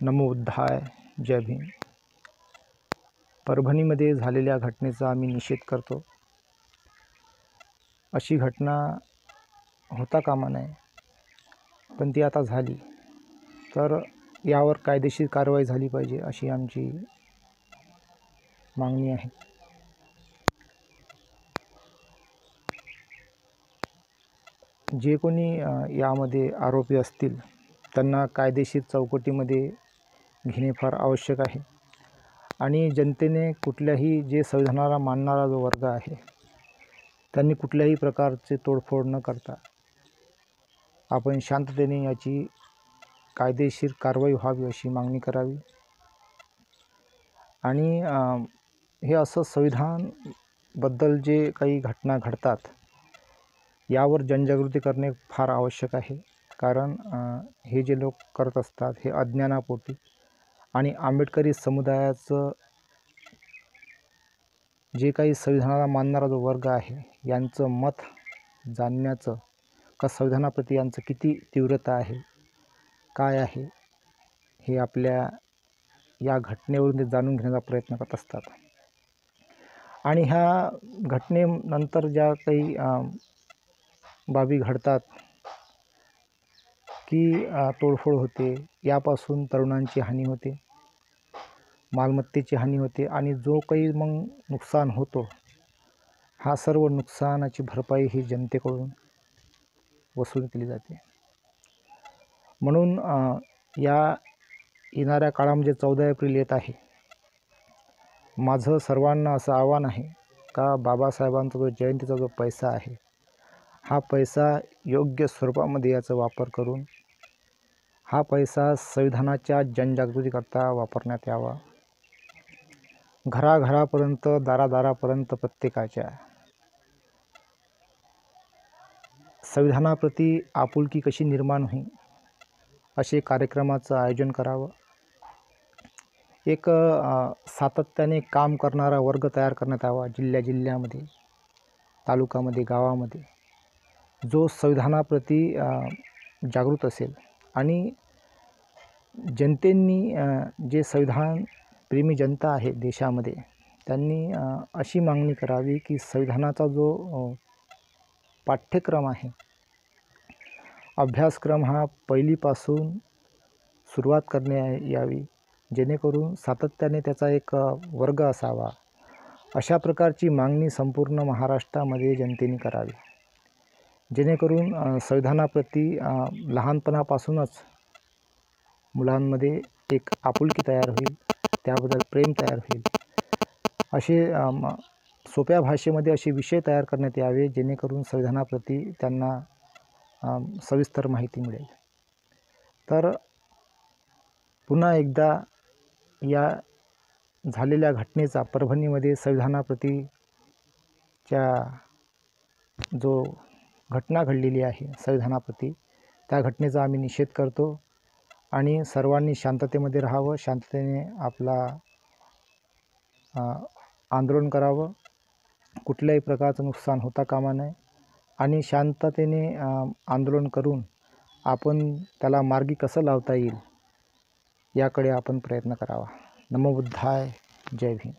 नमो बुद्धाय, जय भीम। परभणीमध्ये झालेल्या घटनेचा आम्ही निषेध करतो। अशी घटना होता कामा नये, पण ती आता झाली तर यावर कायदेशीर कारवाई झाली पाहिजे अशी आमची मागणी आहे। जे कोणी यामध्ये आरोपी असतील त्यांना कायदेशीर चौकटीमध्ये घेणे फार आवश्यक आहे आणि जनतेने कुठल्याही जे संविधानाला मानणारा जो वर्ग आहे त्यांनी कुठल्याही प्रकारचे तोडफोड न करता आपण शांततेने याची कायदेशीर कारवाई व्हावी अशी मागणी करावी। आणि हे असं संविधानबद्दल जे काही घटना घडतात यावर जनजागृती करणे फार आवश्यक आहे, कारण हे जे लोक करत असतात हे अज्ञानापोटी आणि आंबेडकरी समुदायाचं जे काही संविधानाला मानणारा जो वर्ग आहे यांचं मत जाणण्याचं का संविधानाप्रती यांचं किती तीव्रता आहे, काय आहे, हे आपल्या या घटनेवरून ते जाणून घेण्याचा प्रयत्न करत असतात। आणि ह्या घटनेनंतर ज्या काही बाबी घडतात की तोडफोड होते, यापासून तरुणांची हानी होते, मालमत्तेची हानी होते आणि जो काही मग नुकसान होतो हा सर्व नुकसानाची भरपाई ही जनतेकडून वसूल केली जाते। म्हणून या येणाऱ्या काळामध्ये 14 एप्रिल येत आहे, माझं सर्वांना असं आव्हान आहे का बाबासाहेबांचा जो जयंतीचा जो पैसा आहे हा पैसा योग्य स्वरूपामध्ये याचा वापर करून हा पैसा संविधानाच्या जनजागृतीकरता वापरण्यात यावा। घराघरापर्यंत, दारादारापर्यंत प्रत्येकाच्या संविधानाप्रती आपुलकी कशी निर्माण होईल असे कार्यक्रमाचं आयोजन करावं। एक सातत्याने काम करणारा वर्ग तयार करण्यात यावा जिल्ह्यामध्ये, तालुक्यामध्ये, गावामध्ये, जो संविधानाप्रती जागृत असेल आणि जनतेंनी जे संविधान प्रेमी जनता आहे देशामध्ये त्यांनी अशी मागणी करावी की संविधानाचा जो पाठ्यक्रम आहे, अभ्यासक्रम हा पहिलीपासून सुरुवात करण्यात यावी, जेणेकरून सातत्याने त्याचा एक वर्ग असावा। अशा प्रकारची मागणी संपूर्ण महाराष्ट्रामध्ये जनतेने करावी, जेणेकरून संविधानाप्रती लहानपणापासूनच मुलांमध्ये एक आपुलकी तयार होईल, त्याबद्दल प्रेम तयार होईल। असे सोप्या भाषेमध्ये असे विषय तयार करण्यात यावे जेणेकरून संविधानाप्रती त्यांना सविस्तर माहिती मिळेल। तर पुन्हा एकदा या झालेल्या घटनेचा परभणीमध्ये संविधानाप्रतीच्या जो घटना घडलेली आहे संविधानाप्रती, त्या घटनेचा आम्ही निषेध करतो आणि सर्वांनी शांततेमध्ये राहावं, शांततेने आपला आंदोलन करावं, कुठल्याही प्रकारचं नुकसान होता कामा नये आणि शांततेने आंदोलन करून आपण त्याला मार्गी कसं लावता येईल याकडे आपण प्रयत्न करावा। नमो बुद्धाय, जय भीम।